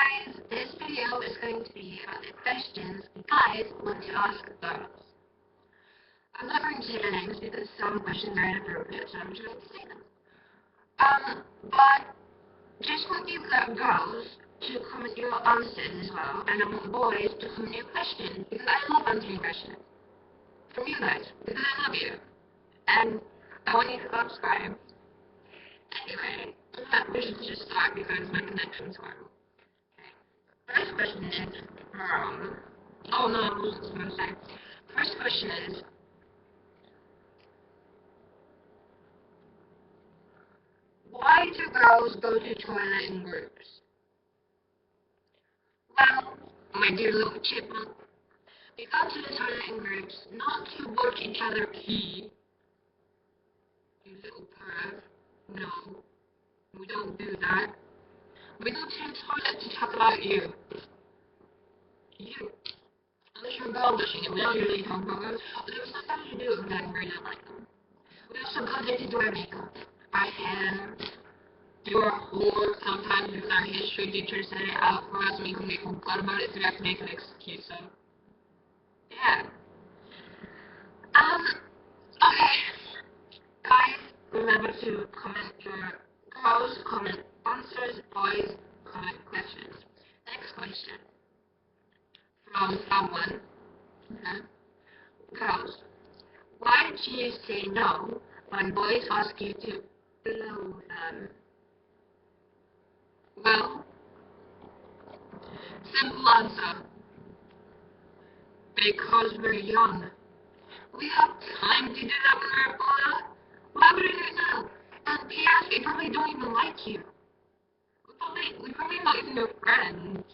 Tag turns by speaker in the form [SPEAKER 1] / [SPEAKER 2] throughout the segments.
[SPEAKER 1] Guys, this video is going to be about the questions guys want to ask girls. I'm not going to say their names because some questions are inappropriate, so I'm just going to say them. But just want you girls to comment your answers as well, and I want boys to comment your questions because I love answering questions from you guys because I love you, and I want you to subscribe. Anyway, we should just start because my connection's horrible. First question is oh no, I wasn't supposed to say. First question is, why do girls go to toilet in groups? Well, my dear little chipmunk, we go to the toilet in groups not to watch each other pee. You little perv. No, we don't do that. We go to the toilet to talk about you. You. Unless you're girl wishing it, we don't usually talk about girls. But there's something to do with that we're not like them. We also go there to do our makeup, our hair, do our homework sometimes because our history teacher set it out for us and we can make fun about it, so we have to make an excuse. So, yeah. Okay. Guys, remember to comment your girls, comment answers, boys, comment questions. Next question. From someone. Girls, why do you say no when boys ask you to blow them? Well, simple answer. Because we're young. We have time to do that when we're older. Why would we do it now? And P.S. they probably don't even like you. We probably not even your friends.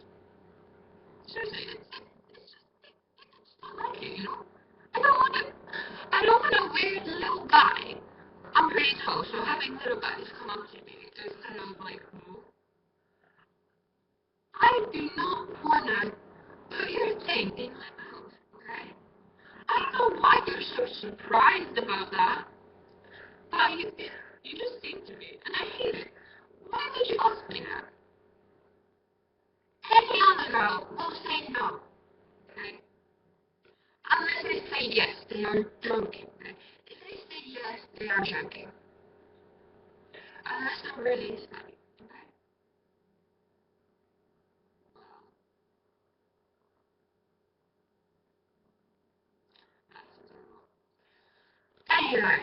[SPEAKER 1] Seriously, it's not like it, you know? I don't want a weird little guy. I'm pretty tall, so having little guys come up to me is kind of like, I do not want to put your thing in my mouth, okay? I don't know why you're so surprised about that, but you just seem to be, and I hate it. Why would you ask me that? Any other girl will say no, okay? Unless they say yes, they are joking, okay? If they say yes, they are joking. Unless they're really funny, okay? Anyway,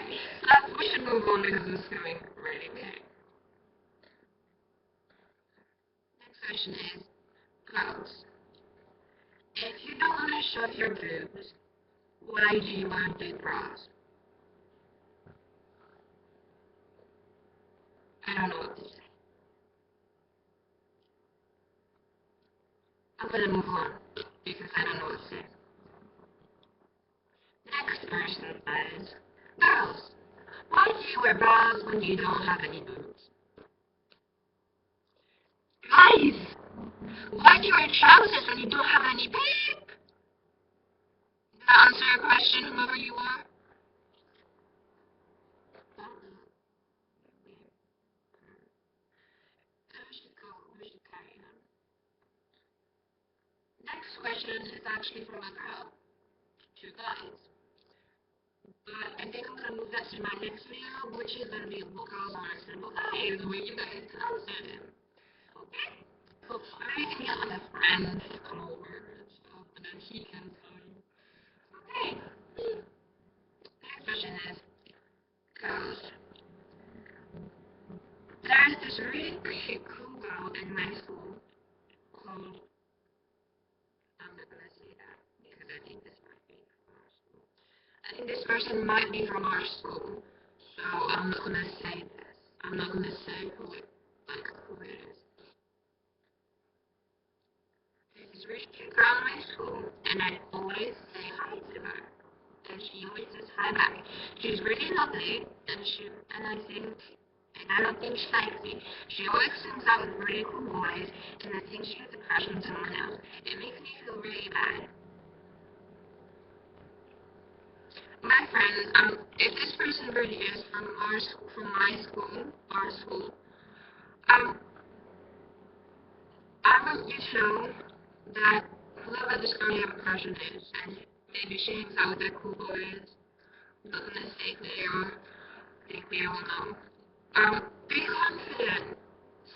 [SPEAKER 1] we should move on because this is going really big. Next question is, girls, if you don't want to show your boobs, why do you wear big bras? I don't know what to say. I'm gonna move on because I don't know what to say. Next person says, girls, why do you wear bras when you don't have any boobs? Guys, why do you wear trousers when you don't have any boob? Did that answer your question, whoever you are? Next question is actually from a girl to guys. But I think I'm going to move that to my next video, which is going to be what girls are simple guys, where you guys can answer them. Okay? Cool. Maybe you can get like a friend to come over and stuff, and then he can tell you. Okay. Next question is, girls, there's this really cool girl in my school called, I'm not going to say that because I think this might be from our school. I think this person might be from our school, so I'm not going to say this. I'm not going to say who it is. There's this really cute girl in my school, and I always say hi to her. And she always says hi back. She's really lovely, and I don't think she likes me. She always hangs out with really cool boys, and I think she has a crush on someone else. It makes me feel really bad. My friend, if this person really is from my school, our school, I want you to know that whoever this girl you have a crush on is, and maybe she hangs out with their cool boys, doesn't mistake me or think me, I don't know. Be confident.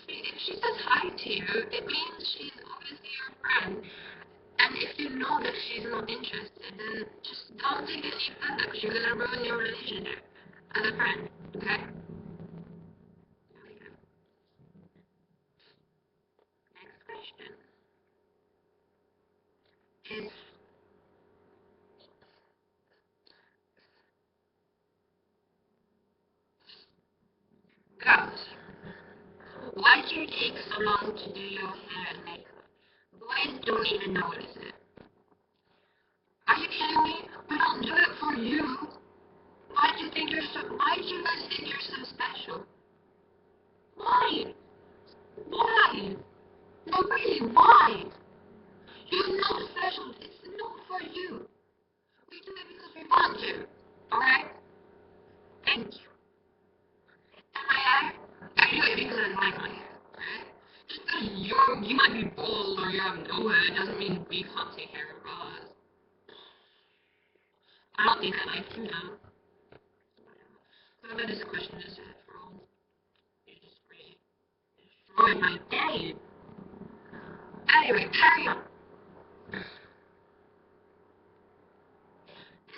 [SPEAKER 1] See, if she says hi to you, it means she's obviously your friend. And if you know that she's not interested, then just don't take it any further, because you're gonna ruin your relationship as a friend, okay? Next question is, girls, why do you take so long to do your hair and makeup? Boys don't even notice it. Are you kidding me? We don't do it for you. Why do you guys think you're so special? Why? Why? No, really, why? You're not special. It's not for you. We do it because we want to. Alright? Thank you. And I do it because I like my hair. Alright? Just because you might be bald or you have no hair doesn't mean we can't take care of ours. I don't think I like you now. Whatever this question is from, you just really destroyed my day. Anyway, carry on. This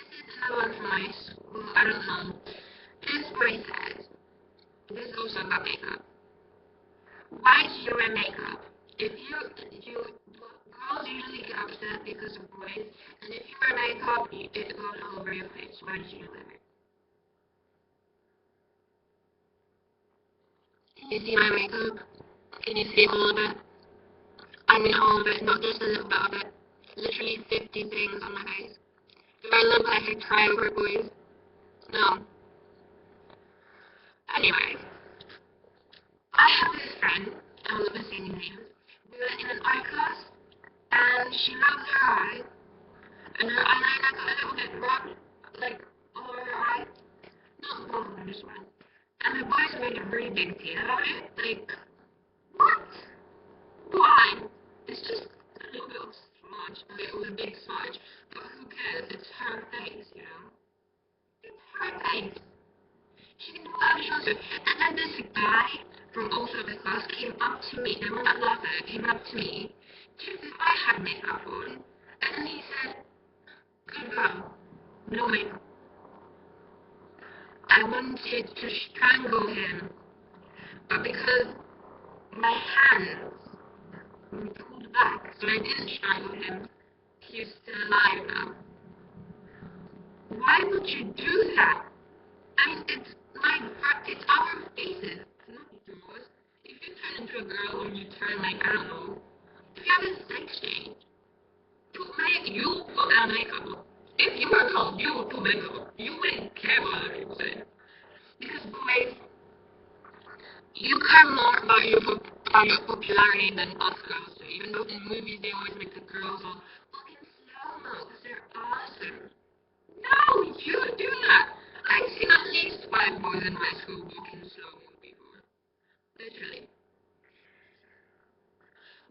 [SPEAKER 1] is another one from my school. I don't know. This boy says, this is also about makeup. Why do you wear makeup? Girls usually get upset because of boys, and if you wear makeup, it goes all over your face. Why do you wear it? Can you see my makeup? Can you see all of it? I mean all of it, not just a little bit of it. Literally 50 things on my face. Do I look like I cry over boys? No. Anyway, I have this friend, I will not say any names. We were in an art class, and she rubbed her eye, and her eyeliner got a little bit rubbed, like, all over her eye. Not both of them, just one. And the boys made a really big deal about it. Like, what? Why? It's just a little bit of smudge. It was a big smudge. But who cares? It's her face, you know? It's her face. She can do whatever she wants to. And then this guy from also the class came up to me, and when I left her, came up to me, checked if I had makeup on, and then he said, good girl, no makeup. I wanted to strangle him, but because my hands were pulled back, so I didn't strangle him, he's still alive now. Why would you do that? I mean, it's our faces, not yours. If you turn into a girl or you turn like, I don't know, if you have a sex change, you put that makeup. If you were told you would put makeup, you wouldn't care what other people say. Because boys, you care more about your popularity than us girls do. Even though in movies they always make the girls all fucking slow-mo because they're awesome. No, you do not. I've seen at least 5 boys in my school walking slow-mo before. Literally.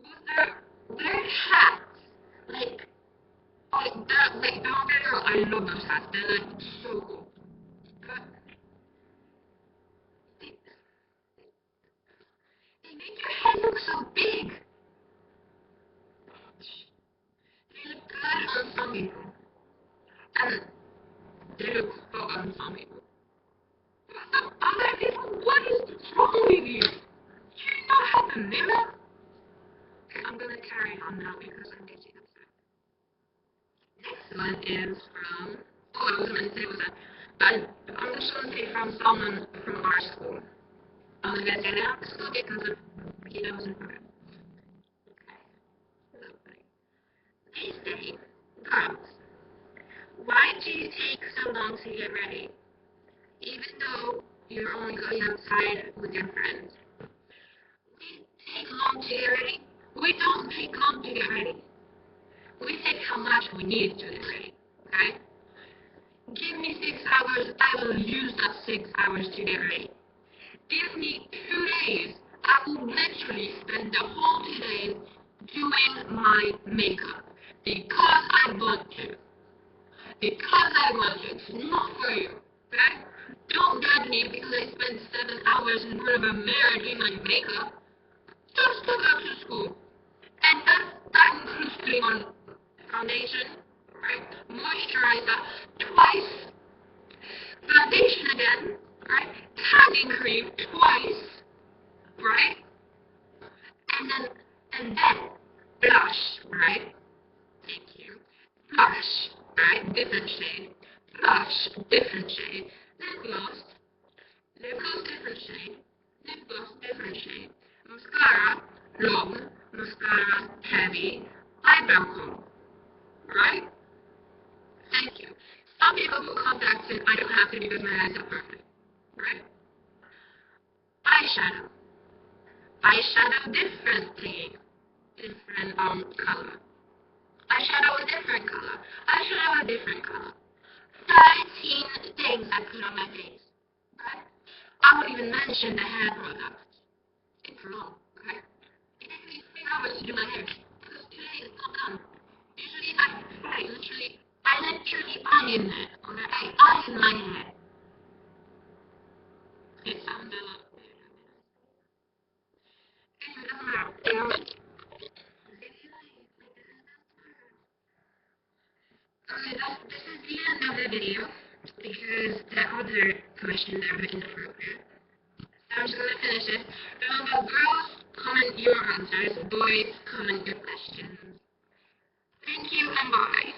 [SPEAKER 1] Was there weird hats? Don't get me wrong, I love those hats. They're like so cool. But they make your head look so big. They look good on some people. And they look fuck on some people. But some other people, what is wrong with you? Do you not have a mirror? Okay, I'm gonna carry on now because I'm getting upset. Next one is from, I was going to say was that, but I'm just going to say from someone from our school. I'm going to say that school because of, he doesn't know. Okay, lovely. They say, girls, why do you take so long to get ready? Even though you're only going outside with your friends. We take long to get ready. We don't take long to get ready. We take how much we need to get ready. Okay? Give me 6 hours, I will use that 6 hours to get ready. Give me 2 days, I will literally spend the whole 2 days sort of American like makeup, just to go to school. And that includes putting on foundation, right? Moisturizer twice, foundation again, right? Tanning cream twice, right? And then blush, right? Thank you. Blush, right? Different shade. Blush, different shade. Lip gloss. Lip gloss, different shade. Lip gloss, different shade. Mascara, long. Mascara, heavy. Eyebrow comb, right? Thank you. Some people put contacts in. I don't have to because my eyes are perfect, right? Eyeshadow. Eyeshadow, different thing. Different color. Eyeshadow a different color. Eyeshadow a different color. 13 things I put on my face. Right? I won't even mention the hair product. It's long, okay? It takes me 3 hours to do my hair. Because today it's not done. Usually I literally iron it, okay? I iron my hair. It sounds a lot better. Anyway, doesn't matter. This is the end of the video because the other questions are inappropriate. So I'm just going to finish it. Remember, girls, comment your answers. Boys, comment your questions. Thank you and bye.